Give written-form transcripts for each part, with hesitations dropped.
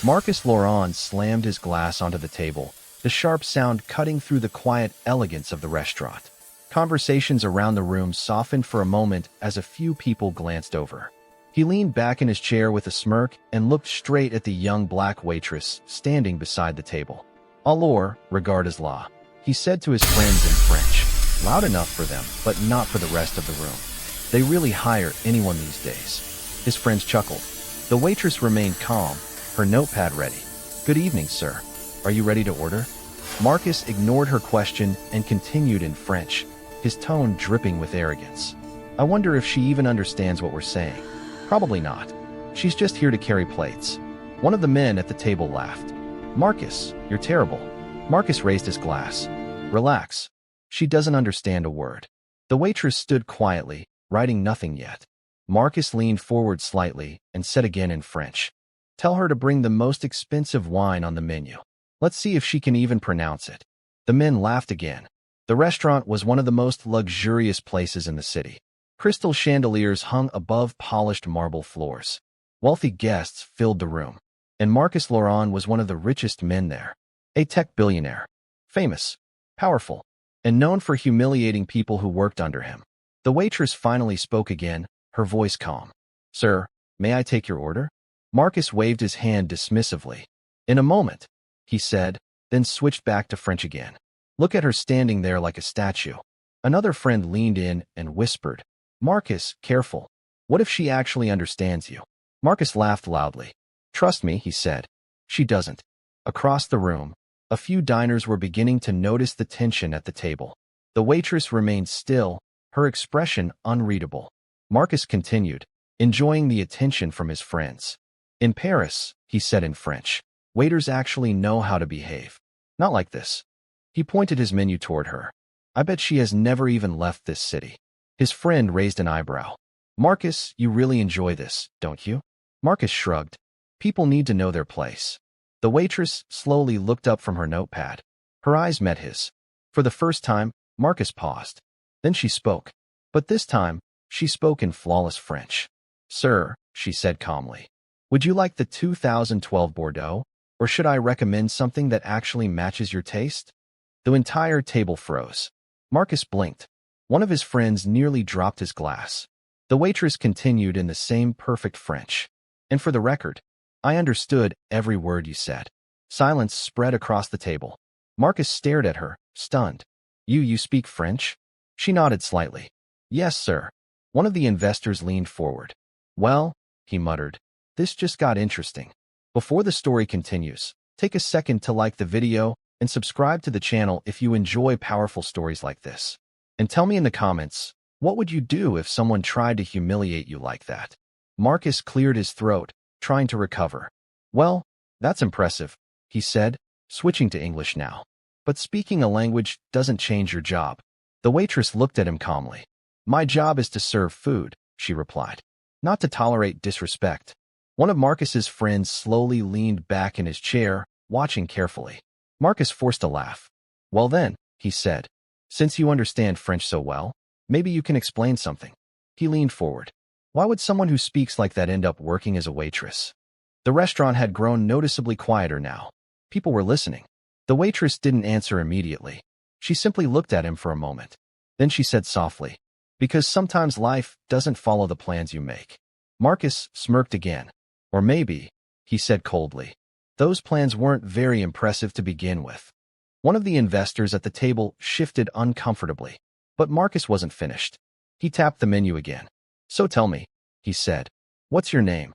Marcus Laurent slammed his glass onto the table, the sharp sound cutting through the quiet elegance of the restaurant. Conversations around the room softened for a moment as a few people glanced over. He leaned back in his chair with a smirk and looked straight at the young black waitress standing beside the table. "Alors, regardes la," he said to his friends in French, loud enough for them, but not for the rest of the room. "They really hire anyone these days." His friends chuckled. The waitress remained calm, her notepad ready. "Good evening, sir. Are you ready to order?" Marcus ignored her question and continued in French, his tone dripping with arrogance. "I wonder if she even understands what we're saying. Probably not. She's just here to carry plates." One of the men at the table laughed. "Marcus, you're terrible." Marcus raised his glass. "Relax. She doesn't understand a word." The waitress stood quietly, writing nothing yet. Marcus leaned forward slightly and said again in French, "Tell her to bring the most expensive wine on the menu. Let's see if she can even pronounce it." The men laughed again. The restaurant was one of the most luxurious places in the city. Crystal chandeliers hung above polished marble floors. Wealthy guests filled the room, and Marcus Laurent was one of the richest men there. A tech billionaire, famous, powerful, and known for humiliating people who worked under him. The waitress finally spoke again, her voice calm. "Sir, may I take your order?" Marcus waved his hand dismissively. "In a moment," he said, then switched back to French again. "Look at her standing there like a statue." Another friend leaned in and whispered, "Marcus, careful. What if she actually understands you?" Marcus laughed loudly. "Trust me," he said. "She doesn't." Across the room, a few diners were beginning to notice the tension at the table. The waitress remained still, her expression unreadable. Marcus continued, enjoying the attention from his friends. "In Paris," he said in French, "waiters actually know how to behave. Not like this." He pointed his menu toward her. "I bet she has never even left this city." His friend raised an eyebrow. "Marcus, you really enjoy this, don't you?" Marcus shrugged. "People need to know their place." The waitress slowly looked up from her notepad. Her eyes met his. For the first time, Marcus paused. Then she spoke. But this time, she spoke in flawless French. "Sir," she said calmly, "would you like the 2012 Bordeaux, or should I recommend something that actually matches your taste?" The entire table froze. Marcus blinked. One of his friends nearly dropped his glass. The waitress continued in the same perfect French. "And for the record, I understood every word you said." Silence spread across the table. Marcus stared at her, stunned. You speak French?" She nodded slightly. "Yes, sir." One of the investors leaned forward. "Well," he muttered, "this just got interesting." Before the story continues, take a second to like the video and subscribe to the channel if you enjoy powerful stories like this. And tell me in the comments, what would you do if someone tried to humiliate you like that? Marcus cleared his throat, trying to recover. "Well, that's impressive," he said, switching to English now. "But speaking a language doesn't change your job." The waitress looked at him calmly. "My job is to serve food," she replied, "not to tolerate disrespect." One of Marcus's friends slowly leaned back in his chair, watching carefully. Marcus forced a laugh. "Well then," he said, "since you understand French so well, maybe you can explain something." He leaned forward. "Why would someone who speaks like that end up working as a waitress?" The restaurant had grown noticeably quieter now. People were listening. The waitress didn't answer immediately. She simply looked at him for a moment. Then she said softly, "Because sometimes life doesn't follow the plans you make." Marcus smirked again. "Or maybe," he said coldly, "those plans weren't very impressive to begin with." One of the investors at the table shifted uncomfortably, but Marcus wasn't finished. He tapped the menu again. "So tell me," he said, "what's your name?"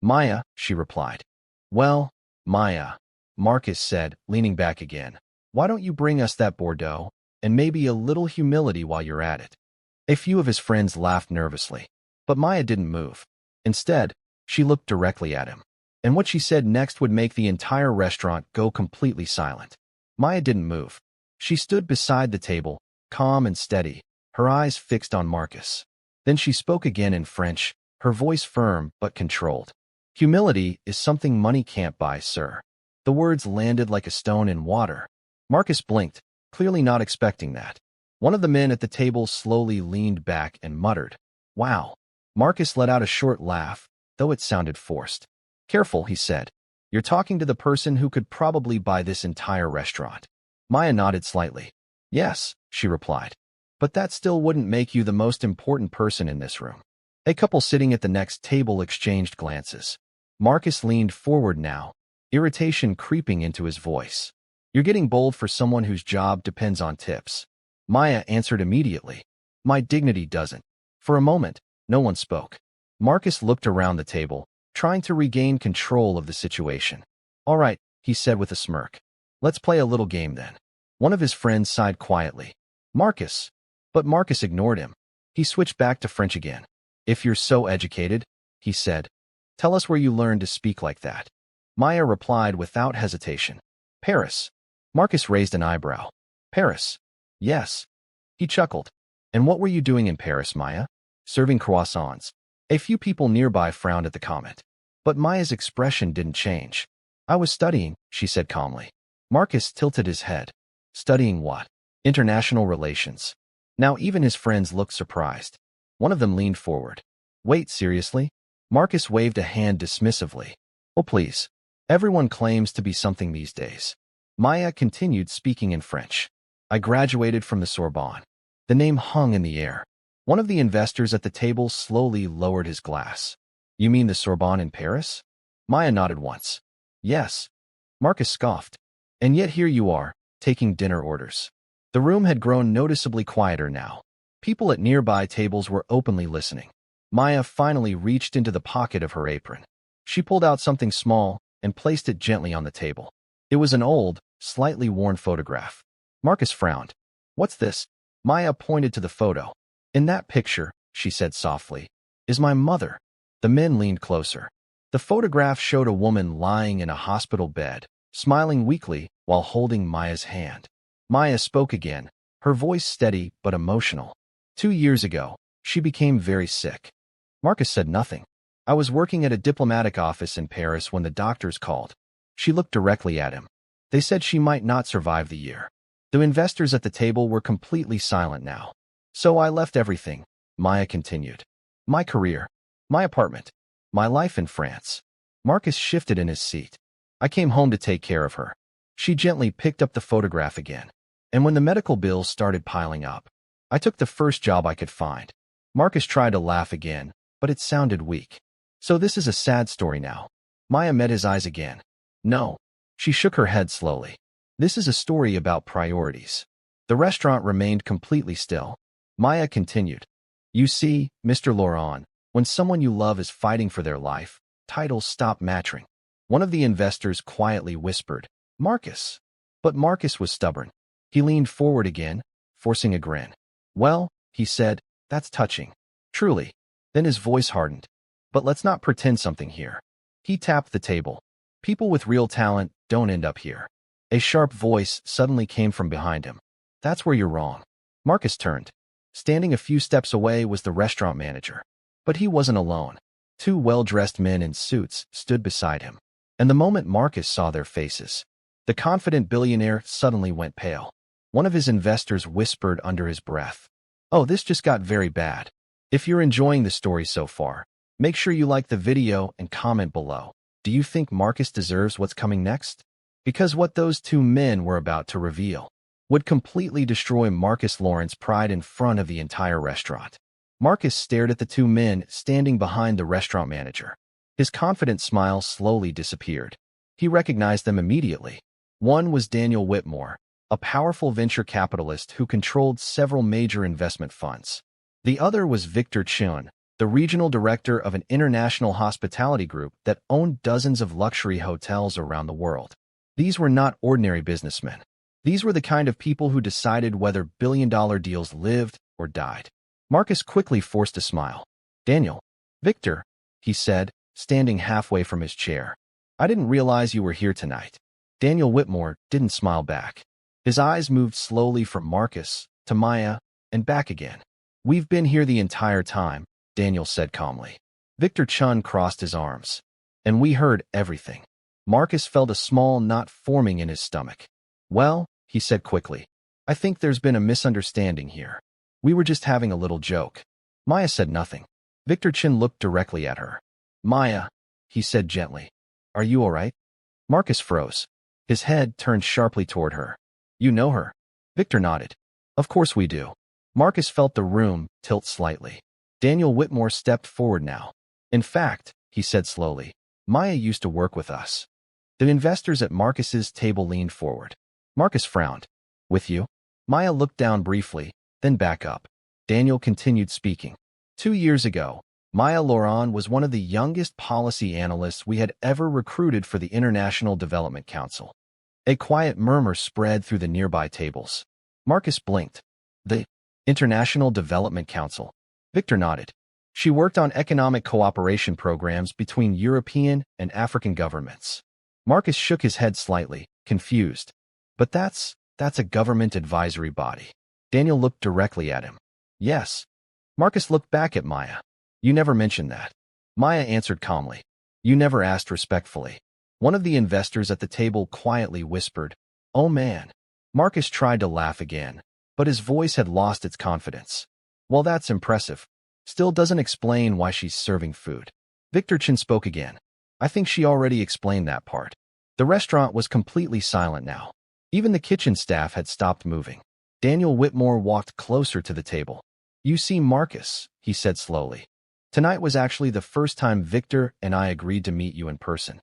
"Maya," she replied. "Well, Maya," Marcus said, leaning back again, "why don't you bring us that Bordeaux, and maybe a little humility while you're at it?" A few of his friends laughed nervously, but Maya didn't move. Instead, she looked directly at him, and what she said next would make the entire restaurant go completely silent. Maya didn't move. She stood beside the table, calm and steady, her eyes fixed on Marcus. Then she spoke again in French, her voice firm but controlled. "Humility is something money can't buy, sir." The words landed like a stone in water. Marcus blinked, clearly not expecting that. One of the men at the table slowly leaned back and muttered, "Wow." Marcus let out a short laugh, though it sounded forced. "Careful," he said. You're talking to the person who could probably buy this entire restaurant. Maya nodded slightly. Yes, she replied. But that still wouldn't make you the most important person in this room. A couple sitting at the next table exchanged glances. Marcus leaned forward now, irritation creeping into his voice. You're getting bold for someone whose job depends on tips. Maya answered immediately. My dignity doesn't. For a moment, no one spoke. Marcus looked around the table, trying to regain control of the situation. All right, he said with a smirk. Let's play a little game then. One of his friends sighed quietly. Marcus. But Marcus ignored him. He switched back to French again. If you're so educated, he said, tell us where you learned to speak like that. Maya replied without hesitation. Paris. Marcus raised an eyebrow. Paris. Yes. He chuckled. And what were you doing in Paris, Maya? Serving croissants. A few people nearby frowned at the comment. But Maya's expression didn't change. I was studying, she said calmly. Marcus tilted his head. Studying what? International relations. Now even his friends looked surprised. One of them leaned forward. Wait, seriously? Marcus waved a hand dismissively. Oh, please. Everyone claims to be something these days. Maya continued speaking in French. I graduated from the Sorbonne. The name hung in the air. One of the investors at the table slowly lowered his glass. You mean the Sorbonne in Paris? Maya nodded once. Yes. Marcus scoffed. And yet here you are, taking dinner orders. The room had grown noticeably quieter now. People at nearby tables were openly listening. Maya finally reached into the pocket of her apron. She pulled out something small and placed it gently on the table. It was an old, slightly worn photograph. Marcus frowned. What's this? Maya pointed to the photo. In that picture, she said softly, is my mother. The men leaned closer. The photograph showed a woman lying in a hospital bed, smiling weakly while holding Maya's hand. Maya spoke again, her voice steady but emotional. 2 years ago, she became very sick. Marcus said nothing. I was working at a diplomatic office in Paris when the doctors called. She looked directly at him. They said she might not survive the year. The investors at the table were completely silent now. So I left everything, Maya continued. My career, my apartment, my life in France. Marcus shifted in his seat. I came home to take care of her. She gently picked up the photograph again. And when the medical bills started piling up, I took the first job I could find. Marcus tried to laugh again, but it sounded weak. So this is a sad story now. Maya met his eyes again. No. She shook her head slowly. This is a story about priorities. The restaurant remained completely still. Maya continued. You see, Mr. Laurent, when someone you love is fighting for their life, titles stop mattering. One of the investors quietly whispered, Marcus. But Marcus was stubborn. He leaned forward again, forcing a grin. Well, he said, that's touching. Truly. Then his voice hardened. But let's not pretend something here. He tapped the table. People with real talent don't end up here. A sharp voice suddenly came from behind him. That's where you're wrong. Marcus turned. Standing a few steps away was the restaurant manager. But he wasn't alone. 2 well-dressed men in suits stood beside him. And the moment Marcus saw their faces, the confident billionaire suddenly went pale. One of his investors whispered under his breath, Oh, this just got very bad. If you're enjoying the story so far, make sure you like the video and comment below. Do you think Marcus deserves what's coming next? Because what those 2 men were about to reveal would completely destroy Marcus Laurent's pride in front of the entire restaurant. Marcus stared at the 2 men standing behind the restaurant manager. His confident smile slowly disappeared. He recognized them immediately. One was Daniel Whitmore, a powerful venture capitalist who controlled several major investment funds. The other was Victor Chun, the regional director of an international hospitality group that owned dozens of luxury hotels around the world. These were not ordinary businessmen. These were the kind of people who decided whether billion-dollar deals lived or died. Marcus quickly forced a smile. Daniel. Victor, he said, standing halfway from his chair. I didn't realize you were here tonight. Daniel Whitmore didn't smile back. His eyes moved slowly from Marcus to Maya and back again. We've been here the entire time, Daniel said calmly. Victor Chun crossed his arms. And we heard everything. Marcus felt a small knot forming in his stomach. Well, he said quickly, I think there's been a misunderstanding here. We were just having a little joke. Maya said nothing. Victor Chun looked directly at her. Maya, he said gently, are you all right? Marcus froze. His head turned sharply toward her. You know her? Victor nodded. Of course we do. Marcus felt the room tilt slightly. Daniel Whitmore stepped forward now. In fact, he said slowly, Maya used to work with us. The investors at Marcus's table leaned forward. Marcus frowned. With you? Maya looked down briefly, then back up. Daniel continued speaking. 2 years ago, Maya Laurent was one of the youngest policy analysts we had ever recruited for the International Development Council. A quiet murmur spread through the nearby tables. Marcus blinked. The International Development Council. Victor nodded. She worked on economic cooperation programs between European and African governments. Marcus shook his head slightly, confused. But that's a government advisory body. Daniel looked directly at him. Yes. Marcus looked back at Maya. You never mentioned that. Maya answered calmly. You never asked respectfully. One of the investors at the table quietly whispered, Oh man. Marcus tried to laugh again, but his voice had lost its confidence. Well, that's impressive. Still doesn't explain why she's serving food. Victor Chen spoke again. I think she already explained that part. The restaurant was completely silent now. Even the kitchen staff had stopped moving. Daniel Whitmore walked closer to the table. You see, Marcus, he said slowly. Tonight was actually the first time Victor and I agreed to meet you in person.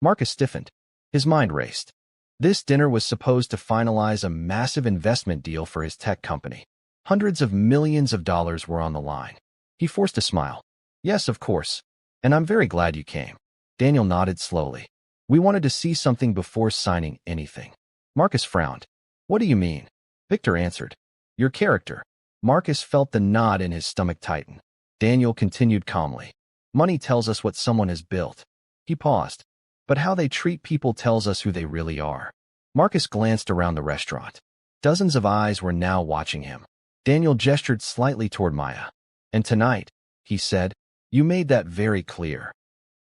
Marcus stiffened. His mind raced. This dinner was supposed to finalize a massive investment deal for his tech company. Hundreds of millions of dollars were on the line. He forced a smile. Yes, of course. And I'm very glad you came. Daniel nodded slowly. We wanted to see something before signing anything. Marcus frowned. What do you mean? Victor answered. Your character. Marcus felt the knot in his stomach tighten. Daniel continued calmly. Money tells us what someone has built. He paused. But how they treat people tells us who they really are. Marcus glanced around the restaurant. Dozens of eyes were now watching him. Daniel gestured slightly toward Maya. And tonight, he said, you made that very clear.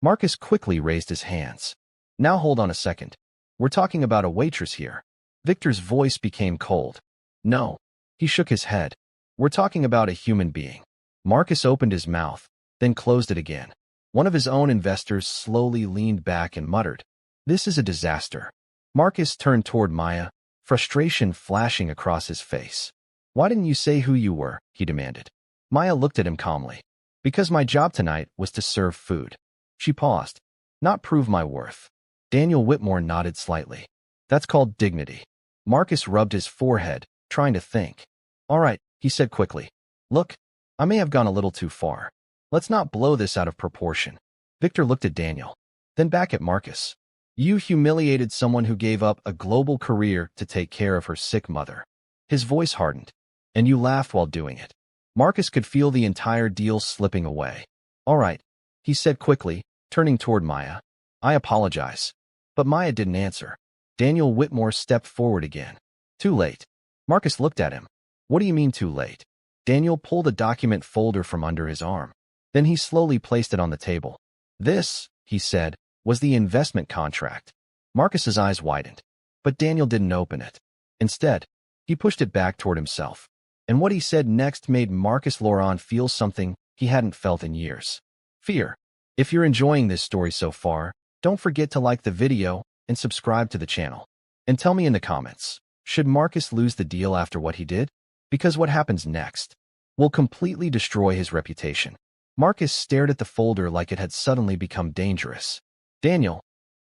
Marcus quickly raised his hands. Now hold on a second. We're talking about a waitress here. Victor's voice became cold. No. He shook his head. We're talking about a human being. Marcus opened his mouth, then closed it again. One of his own investors slowly leaned back and muttered, This is a disaster. Marcus turned toward Maya, frustration flashing across his face. Why didn't you say who you were? He demanded. Maya looked at him calmly. Because my job tonight was to serve food. She paused. Not prove my worth. Daniel Whitmore nodded slightly. That's called dignity. Marcus rubbed his forehead, trying to think. All right, he said quickly. Look, I may have gone a little too far. Let's not blow this out of proportion. Victor looked at Daniel, then back at Marcus. You humiliated someone who gave up a global career to take care of her sick mother. His voice hardened, and you laughed while doing it. Marcus could feel the entire deal slipping away. All right, he said quickly, turning toward Maya. I apologize. But Maya didn't answer. Daniel Whitmore stepped forward again. Too late. Marcus looked at him. What do you mean too late? Daniel pulled a document folder from under his arm. Then he slowly placed it on the table. This, he said, was the investment contract. Marcus's eyes widened. But Daniel didn't open it. Instead, he pushed it back toward himself. And what he said next made Marcus Laurent feel something he hadn't felt in years. Fear. If you're enjoying this story so far, don't forget to like the video and subscribe to the channel. And tell me in the comments, should Marcus lose the deal after what he did? Because what happens next will completely destroy his reputation. Marcus stared at the folder like it had suddenly become dangerous. Daniel,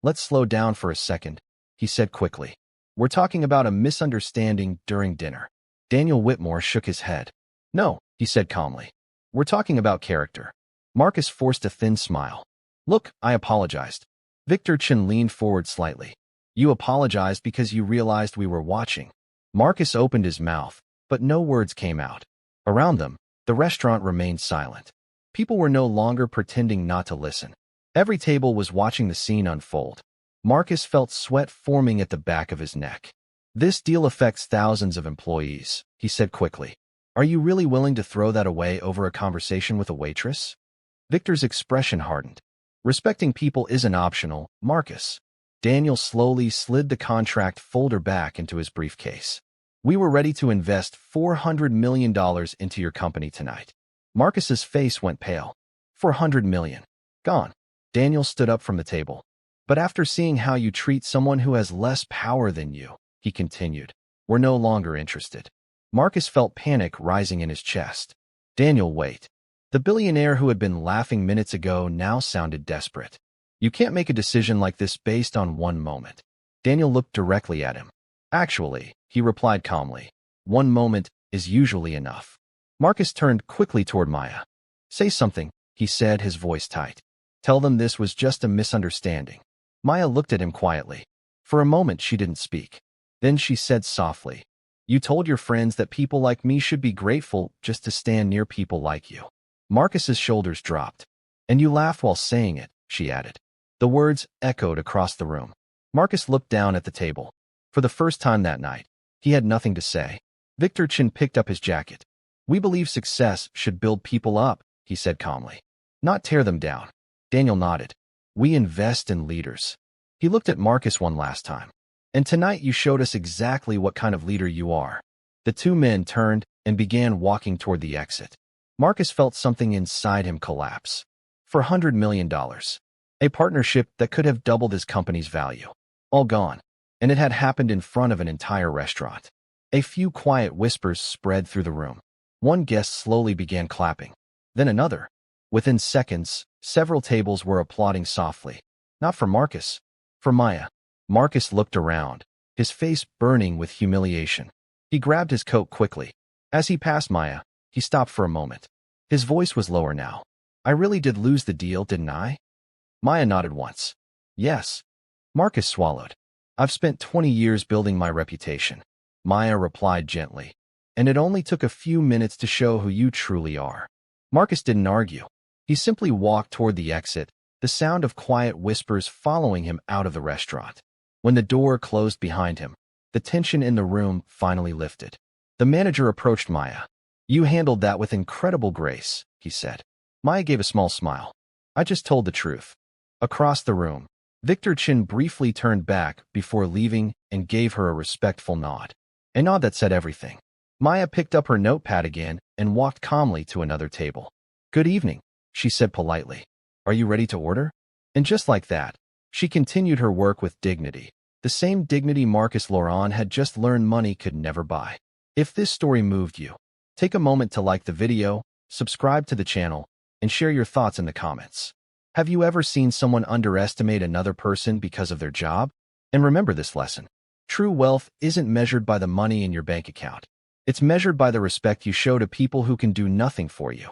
let's slow down for a second, he said quickly. We're talking about a misunderstanding during dinner. Daniel Whitmore shook his head. No, he said calmly. We're talking about character. Marcus forced a thin smile. Look, I apologized. Victor Chen leaned forward slightly. You apologized because you realized we were watching. Marcus opened his mouth, but no words came out. Around them, the restaurant remained silent. People were no longer pretending not to listen. Every table was watching the scene unfold. Marcus felt sweat forming at the back of his neck. This deal affects thousands of employees, he said quickly. Are you really willing to throw that away over a conversation with a waitress? Victor's expression hardened. Respecting people isn't optional, Marcus. Daniel slowly slid the contract folder back into his briefcase. We were ready to invest $400 million into your company tonight. Marcus's face went pale. $400 million. Gone. Daniel stood up from the table. But after seeing how you treat someone who has less power than you, he continued, we're no longer interested. Marcus felt panic rising in his chest. Daniel, wait. The billionaire who had been laughing minutes ago now sounded desperate. You can't make a decision like this based on one moment. Daniel looked directly at him. Actually, he replied calmly, one moment is usually enough. Marcus turned quickly toward Maya. Say something, he said, his voice tight. Tell them this was just a misunderstanding. Maya looked at him quietly. For a moment she didn't speak. Then she said softly, you told your friends that people like me should be grateful just to stand near people like you. Marcus's shoulders dropped. And you laughed while saying it, she added. The words echoed across the room. Marcus looked down at the table. For the first time that night, he had nothing to say. Victor Chin picked up his jacket. We believe success should build people up, he said calmly. Not tear them down. Daniel nodded. We invest in leaders. He looked at Marcus one last time. And tonight you showed us exactly what kind of leader you are. The two men turned and began walking toward the exit. Marcus felt something inside him collapse. For $100 million. A partnership that could have doubled his company's value. All gone. And it had happened in front of an entire restaurant. A few quiet whispers spread through the room. One guest slowly began clapping. Then another. Within seconds, several tables were applauding softly. Not for Marcus. For Maya. Marcus looked around, his face burning with humiliation. He grabbed his coat quickly. As he passed Maya, he stopped for a moment. His voice was lower now. I really did lose the deal, didn't I? Maya nodded once. Yes. Marcus swallowed. I've spent 20 years building my reputation. Maya replied gently. And it only took a few minutes to show who you truly are. Marcus didn't argue. He simply walked toward the exit, the sound of quiet whispers following him out of the restaurant. When the door closed behind him, the tension in the room finally lifted. The manager approached Maya. You handled that with incredible grace, he said. Maya gave a small smile. I just told the truth. Across the room, Victor Chin briefly turned back before leaving and gave her a respectful nod. A nod that said everything. Maya picked up her notepad again and walked calmly to another table. Good evening, she said politely. Are you ready to order? And just like that, she continued her work with dignity, the same dignity Marcus Laurent had just learned money could never buy. If this story moved you, take a moment to like the video, subscribe to the channel, and share your thoughts in the comments. Have you ever seen someone underestimate another person because of their job? And remember this lesson. True wealth isn't measured by the money in your bank account. It's measured by the respect you show to people who can do nothing for you.